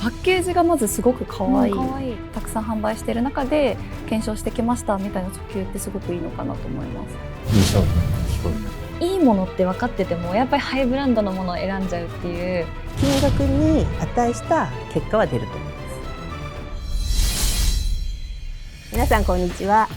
パッケージがまずすごく可愛い、可愛い。たくさん販売している中で検証してきましたみたいな訴求ってすごくいいのかなと思います。いい商品が聞こえる。いいものって分かっててもやっぱりハイブランドのものを選んじゃうっていう。金額に値した結果は出ると思います。皆さんこんにちは。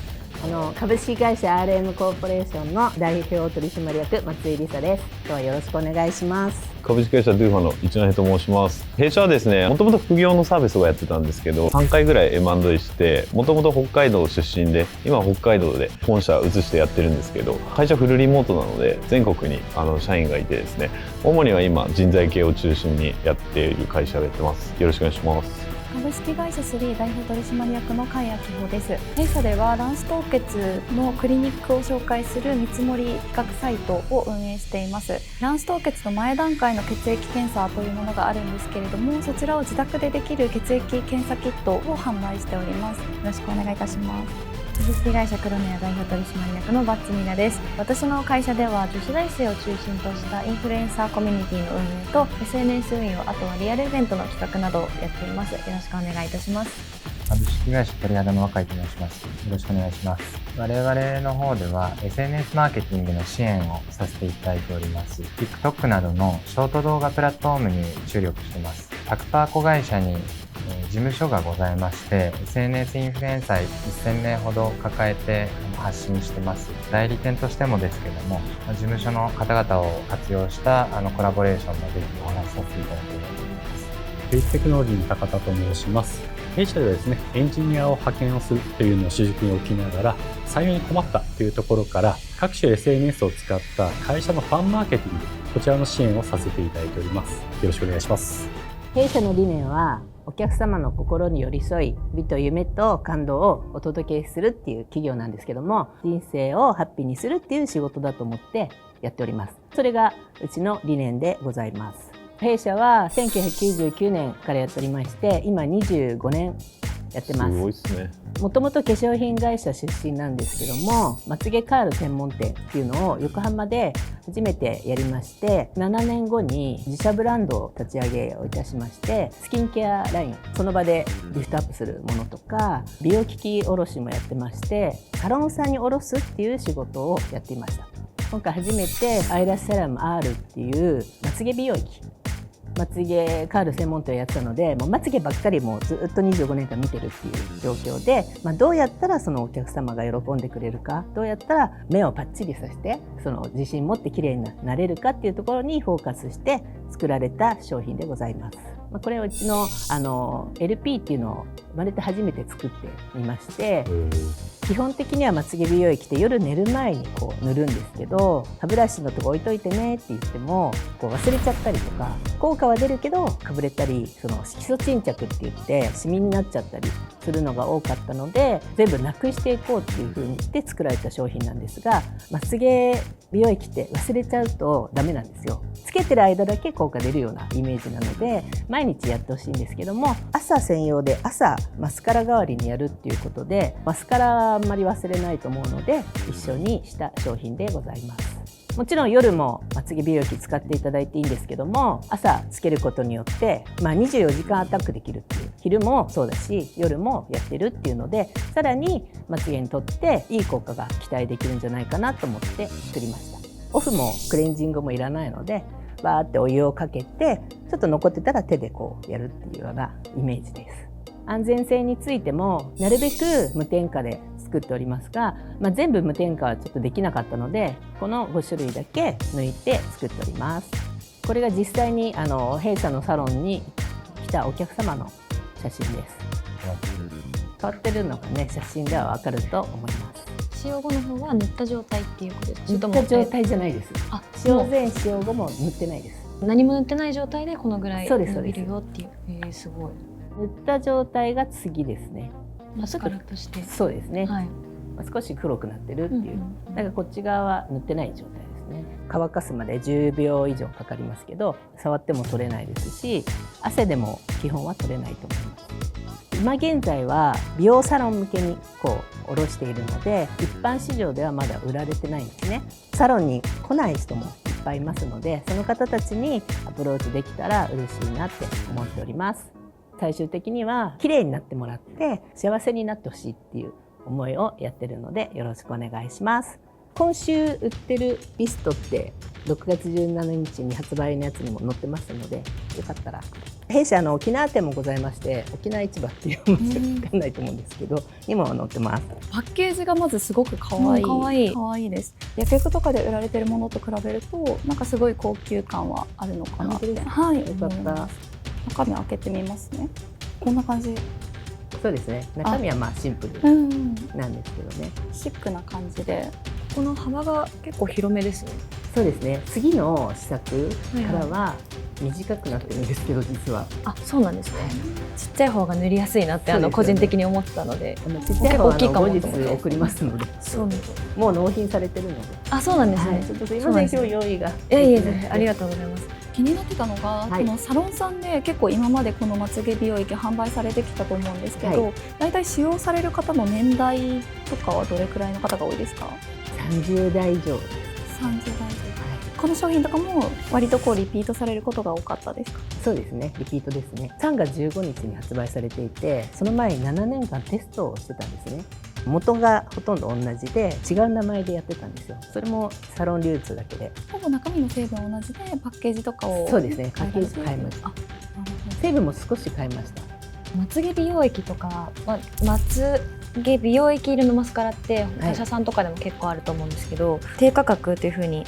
株式会社 RM コーポレーションの代表取締役松井梨沙です。今日はよろしくお願いします。株式会社ドゥーファの一戸と申します。弊社はですね、もともと副業のサービスをやってたんですけど、3回ぐらい M&A して、もともと北海道出身で、今は北海道で本社移してやってるんですけど、会社フルリモートなので、全国に社員がいてですね、主には今人材系を中心にやっている会社をやってます。よろしくお願いします。株式会社3代表取締役の甲斐秋穂です。弊社では卵子凍結のクリニックを紹介する見積もり比較サイトを運営しています。卵子凍結の前段階の血液検査というものがあるんですけれども、そちらを自宅でできる血液検査キットを販売しております。よろしくお願いいたします。株式会社クロネア代表取締役のバッツミラです。私の会社では女子大生を中心としたインフルエンサーコミュニティの運営と SNS 運用、あとはリアルイベントの企画などをやっています。よろしくお願いいたします。株式会社鳥肌の若井と申します。よろしくお願いします。我々の方では SNS マーケティングの支援をさせていただいております。TikTok などのショート動画プラットフォームに注力しています。100%子会社に事務所がございまして、 SNS インフルエンサー1000名ほど抱えて発信してます。代理店としてもですけども、事務所の方々を活用したコラボレーションもぜひお話しさせていただければと思います。フェイステクノロジーの高田と申します。弊社ではですね、エンジニアを派遣をするというのを主軸に置きながら、採用に困ったというところから各種 SNS を使った会社のファンマーケティング、こちらの支援をさせていただいております。よろしくお願いします。弊社の理念はお客様の心に寄り添い、美と夢と感動をお届けするっていう企業なんですけども、人生をハッピーにするっていう仕事だと思ってやっております。それがうちの理念でございます。弊社は1999年からやっておりまして、今25年やってます。すごいですね。もともと化粧品会社出身なんですけども、まつげカール専門店っていうのを横浜で初めてやりまして、7年後に自社ブランドを立ち上げをいたしまして、スキンケアライン、その場でリフトアップするものとか、美容機器卸もやってまして、サロンさんに卸すっていう仕事をやっていました。今回初めてアイラッシュセラム R っていうまつげ美容液、まつげカール専門店をやったので、もうまつげばっかりもうずっと25年間見てるっていう状況で、どうやったらそのお客様が喜んでくれるか、どうやったら目をパッチリさせてその自信持って綺麗になれるかっていうところにフォーカスして作られた商品でございます。これはうちのLP っていうのを生まれて初めて作ってみまして、基本的にはまつげ美容液って夜寝る前にこう塗るんですけど、歯ブラシのとこ置いといてねって言ってもこう忘れちゃったりとか、効果は出るけどかぶれたり、その色素沈着って言ってシミになっちゃったりするのが多かったので、全部なくしていこうっていう風にして作られた商品なんですが、まつげ美容液って忘れちゃうとダメなんですよ。つけてる間だけ効果出るようなイメージなので、毎日やってほしいんですけども、朝専用で朝マスカラ代わりにやるっていうことで、マスカラはあんまり忘れないと思うので一緒にした商品でございます。もちろん夜もまつげ美容液使っていただいていいんですけども、朝つけることによって、24時間アタックできるっていう、昼もそうだし夜もやってるっていうので、さらにまつげにとっていい効果が期待できるんじゃないかなと思って作りました。オフもクレンジングもいらないので、バーってお湯をかけてちょっと残ってたら手でこうやるっていうようなイメージです。安全性についてもなるべく無添加で作っておりますが、全部無添加はちょっとできなかったので、この5種類だけ抜いて作っております。これが実際に弊社のサロンに来たお客様の写真です。変わってるのがね、写真ではわかると思います。使用後の方は塗った状態っていうことですか？塗った状態じゃないです。使用前使用後も塗ってないです。何も塗ってない状態でこのぐらい伸びるよっていう。すごい。塗った状態が次ですね。マスカラとして。そうですね。はい、少し黒くなってるっていう。だからこっち側は塗ってない状態ですね。乾かすまで10秒以上かかりますけど、触っても取れないですし、汗でも基本は取れないと思います。今現在は美容サロン向けにこう卸しているので、一般市場ではまだ売られてないんですね。サロンに来ない人もいっぱいいますので、その方たちにアプローチできたら嬉しいなって思っております。最終的には綺麗になってもらって幸せになってほしいっていう思いをやってるので、よろしくお願いします。今週売ってるビストって6月17日に発売のやつにも載ってますので、よかったら。弊社沖縄店もございまして、沖縄市場っていうお店わかんないと思うんですけど、にも載ってます。パッケージがまずすごく可愛い、可愛いです。薬局とかで売られてるものと比べると、なんかすごい高級感はあるのかなって。はい、よかった。中身開けてみますね。こんな感じ。そうですね。中身はまあシンプルなんですけどね。シックな感じで。この幅が結構広めですね。そうですね。次の試作からは短くなってるんですけど、実は。あ、そうなんですね。ちっちゃい方が塗りやすいなって個人的に思ってたので、ちっちゃい方は後日送りますので。そうね。もう納品されてるので。あ、そうなんですね。ちょっとすいません、今日用意が。ありがとうございます。気になってたのが、このサロンさんで結構今までこのまつげ美容液販売されてきたと思うんですけど、だいたい使用される方の年代とかはどれくらいの方が多いですか？30代以上です。30代以上。この商品とかも割とリピートされることが多かったですか？そうですね、リピートですね。3月15日に発売されていて、その前に7年間テストをしてたんですね。元がほとんど同じで違う名前でやってたんですよ。それもサロン流通だけで。ほぼ中身の成分同じでパッケージとかを。そうですね、パッケージ変えました。成分も少し変えました。まつげ美容液とか、まつげ美容液入りのマスカラって他社さんとかでも結構あると思うんですけど、低価格っていう風に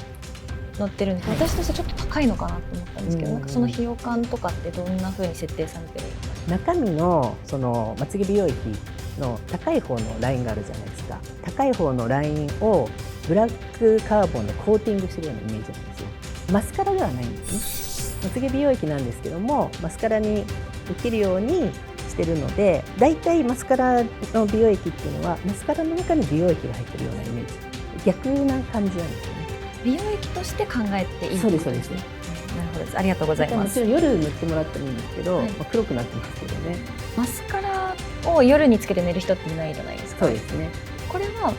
載ってるんですけど、私としてはちょっと高いのかなと思ったんですけど、なんかその費用感とかってどんな風に設定されてるんですか？中身のそのまつげ美容液の高い方のラインがあるじゃないですか。高い方のラインをブラックカーボンでコーティングしてるようなイメージなんですよ。マスカラではないんですね。まつげ美容液なんですけども、マスカラにできるようにしてるので、だいたいマスカラの美容液っていうのはマスカラの中に美容液が入ってるようなイメージ、逆な感じなんですよね。美容液として考えていい。そうですそうです。なるほどです。ありがとうございます。もちろん夜塗ってもらってもいいんですけど、黒くなってますけどね。マスカラを夜につけて寝る人っていないじゃないですか。そうですね。これは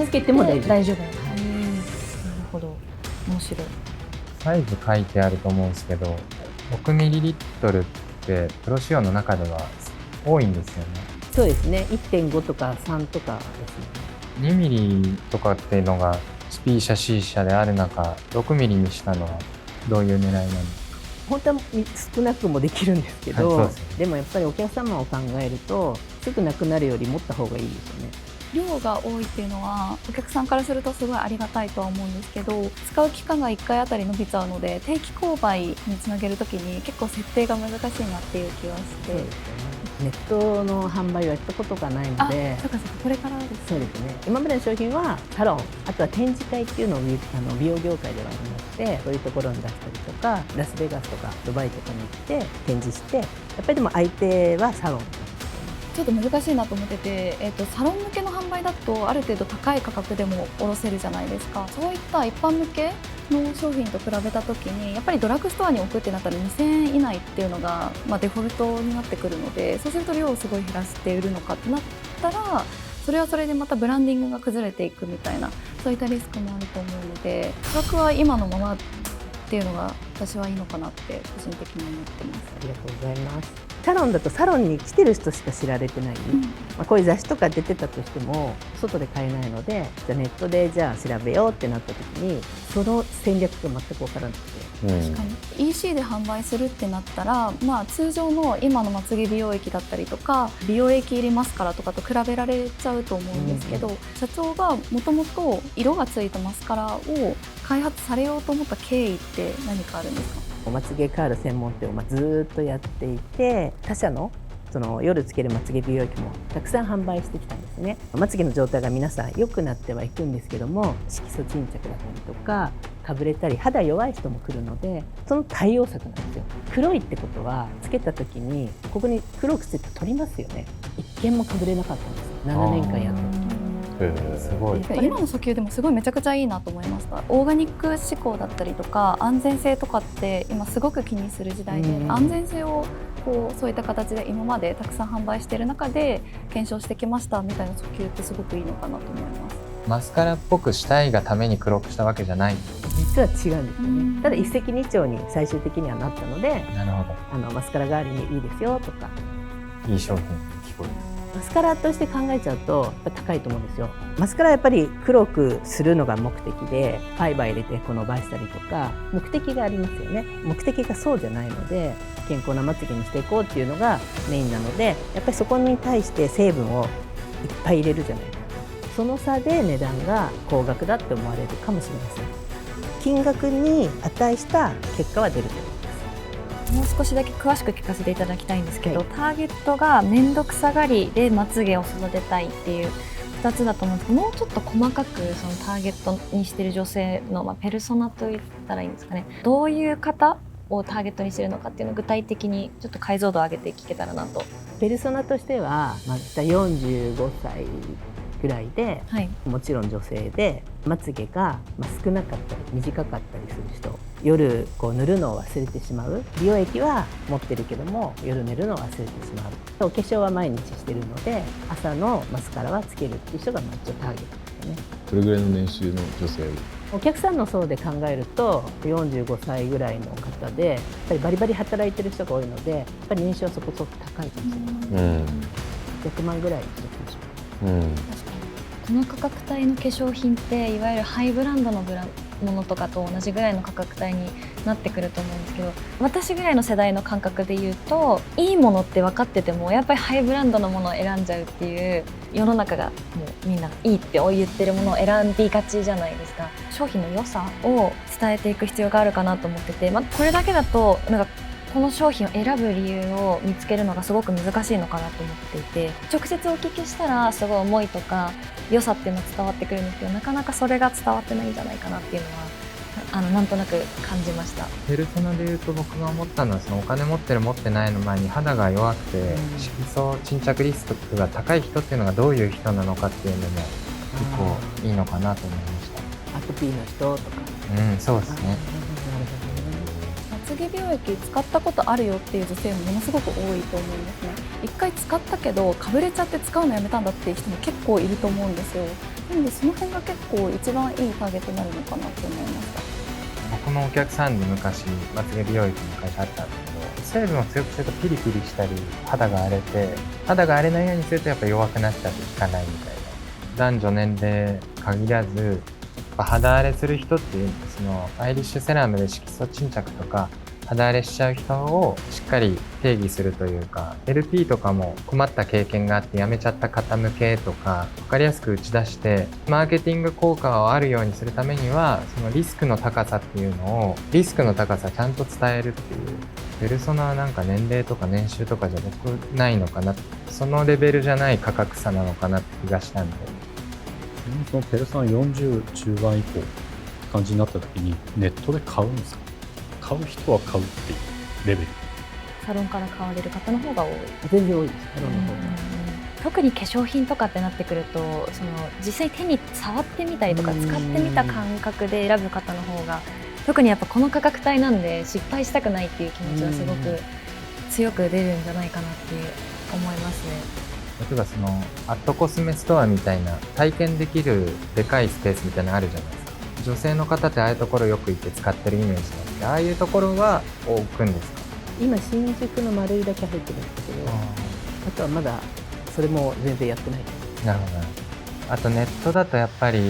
つけても大丈夫。大丈夫なんです。なるほど。面白い。サイズ書いてあると思うんですけど、6ml ってプロ仕様の中では多いんですよね。そうですね。1.5 とか3とかですね。2mm とかっていうのがB 社 C 社である中、6mm にしたのはどういう狙いなんですか？本当は少なくもできるんですけど、でもやっぱりお客様を考えるとすぐなくなるより持った方がいいですよね。量が多いっていうのはお客さんからするとすごいありがたいとは思うんですけど、使う期間が1回あたり伸びちゃうので、定期購買につなげるときに結構設定が難しいなっていう気はして。ネットの販売はやったことがないので、これからです。そうですね。今までの商品はサロン、あとは展示会っていうのを美容業界ではありまして、そういうところに出したりとか、ラスベガスとかドバイとかに行って展示して、やっぱりでも相手はサロン。ちょっと難しいなと思ってて、サロン向けの販売だとある程度高い価格でも卸せるじゃないですか。そういった一般向けの商品と比べたときに、やっぱりドラッグストアに置くってなったら2000円以内っていうのが、デフォルトになってくるので、そうすると量をすごい減らして売るのかってなったら、それはそれでまたブランディングが崩れていくみたいな、そういったリスクもあると思うので、価格は今のままっていうのが私はいいのかなって個人的に思ってます。ありがとうございます。サロンだとサロンに来てる人しか知られてない、こういう雑誌とか出てたとしても外で買えないので、じゃあネットでじゃあ調べようってなった時にその戦略が全く分からなくて、確かに EC で販売するってなったら、通常の今のまつげ美容液だったりとか美容液入りマスカラとかと比べられちゃうと思うんですけど、社長がもともと色がついたマスカラを開発されようと思った経緯って何かあるんですか？まつげカール専門店をずっとやっていて、他社のその夜つけるまつげ美容液もたくさん販売してきたんですね。まつげの状態が皆さん良くなってはいくんですけども、色素沈着だったりとかかぶれたり肌弱い人も来るので、その対応策なんですよ。黒いってことはつけた時にここに黒くついて取りますよね。一件もかぶれなかったんですよ。7年間やってる。すごい。今の訴求でもすごいめちゃくちゃいいなと思いました。オーガニック志向だったりとか安全性とかって今すごく気にする時代で、安全性をそういった形で今までたくさん販売している中で検証してきましたみたいな訴求ってすごくいいのかなと思います。マスカラっぽくしたいがために黒くしたわけじゃない。実は違うんですよね。ただ一石二鳥に最終的にはなったので、なるほど。マスカラ代わりにいいですよとか。いい商品聞こえる。マスカラとして考えちゃうとやっぱ高いと思うんですよ。マスカラはやっぱり黒くするのが目的で、ファイバー入れてこの伸ばしたりとか目的がありますよね。目的がそうじゃないので、健康なまつげにしていこうっていうのがメインなので、やっぱりそこに対して成分をいっぱい入れるじゃないですか。その差で値段が高額だって思われるかもしれません。金額に値した結果は出ると思います。もう少しだけ詳しく聞かせていただきたいんですけど、ターゲットが面倒くさがりでまつげを育てたいっていう2つだと思うんですけど、もうちょっと細かくそのターゲットにしている女性の、ペルソナといったらいいんですかね、どういう方をターゲットにしているのかっていうのを具体的にちょっと解像度を上げて聞けたらなと。ペルソナとしてはまた45歳ぐらいで、はい、もちろん女性でまつげが少なかったり短かったりする人、夜塗るのを忘れてしまう、美容液は持ってるけども夜寝るのを忘れてしまう、お化粧は毎日してるので朝のマスカラはつけるっていう人が一応ターゲットですよね。どれぐらいの年収の女性？お客さんの層で考えると45歳ぐらいの方で、やっぱりバリバリ働いてる人が多いので、やっぱり年収はそこそこ高いかもしれない。100万ぐらいしてるでしょう。この価格帯の化粧品っていわゆるハイブランドのものとかと同じぐらいの価格帯になってくると思うんですけど、私ぐらいの世代の感覚で言うと、いいものって分かっててもやっぱりハイブランドのものを選んじゃうっていう、世の中がもうみんないいって言ってるものを選びがちじゃないですか。商品の良さを伝えていく必要があるかなと思ってて、これだけだとなんかこの商品を選ぶ理由を見つけるのがすごく難しいのかなと思っていて、直接お聞きしたらすごい思いとか良さっていうのは伝わってくるんですけど、なかなかそれが伝わってないんじゃないかなっていうのはなんとなく感じました。ペルソナでいうと僕が思ったのは、そのお金持ってる持ってないの前に肌が弱くて色素沈着リスクが高い人っていうのがどういう人なのかっていうのも結構いいのかなと思いました。アトピーの人とか。そうですね。まつげ美容液使ったことあるよっていう女性もものすごく多いと思うんですね。一回使ったけどかぶれちゃって使うのやめたんだっていう人も結構いると思うんですよ。なのでその辺が結構一番いいターゲットになるのかなと思いました。僕もお客さんで昔まつげ美容液の会社あったんですけど、成分を強くするとピリピリしたり肌が荒れて、肌が荒れないようにするとやっぱ弱くなっちゃって効かないみたいな。男女年齢限らず肌荒れする人っていう、そのアイリッシュセラムで色素沈着とか肌荒れしちゃう人をしっかり定義するというか、 LP とかも困った経験があってやめちゃった方向けとか分かりやすく打ち出して、マーケティング効果をあるようにするためには、そのリスクの高さっていうのを、リスクの高さちゃんと伝えるっていう。ペルソナはなんか年齢とか年収とかじゃ僕ないのかな、そのレベルじゃない価格差なのかなって気がしたんで。そのペルソナ40中盤以降って感じになった時にネットで買うんですか？買う人は買うっていうレベル。サロンから買われる方の方が多い。全然多いです、サロンの方が。特に化粧品とかってなってくると、その実際手に触ってみたりとか使ってみた感覚で選ぶ方の方が、特にやっぱこの価格帯なんで失敗したくないっていう気持ちはすごく強く出るんじゃないかなって思いますね。例えばそのアットコスメストアみたいな体験できるでかいスペースみたいなのあるじゃないですか。女性の方ってああいうところよく行って使ってるイメージなんで、ああいうところは置くんですか？今新宿の丸いだけ入ってるんですけど、あとはまだそれも全然やってないです。なるほど。あとネットだとやっぱり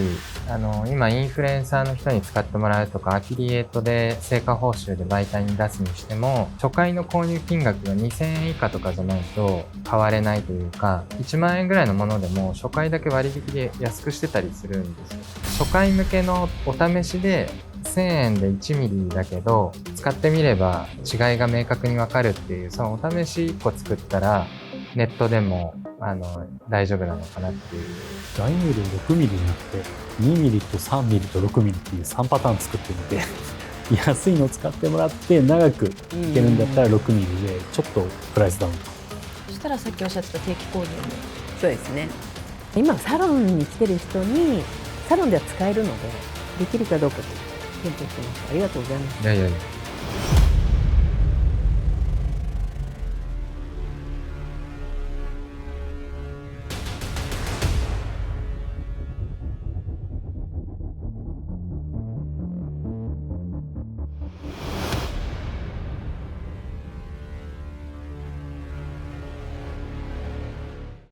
今インフルエンサーの人に使ってもらうとか、アフィリエイトで成果報酬で媒体に出すにしても、初回の購入金額が2000円以下とかじゃないと買われないというか、1万円ぐらいのものでも初回だけ割引で安くしてたりするんですよ。初回向けのお試しで1000円で1ミリだけど使ってみれば違いが明確にわかるっていう、そのお試し1個作ったらネットでも大丈夫なのかなっていう。大ミリ6ミリじゃなくて2ミリと3ミリと6ミリっていう3パターン作ってみて安いのを使ってもらって長くいけるんだったら6ミリでちょっとプライスダウン。そしたらさっきおっしゃってた定期購入も。そうですね。今サロンに来てる人にサロンでは使えるので、できるかどうか検討してます。ありがとうございます。いやいやいや。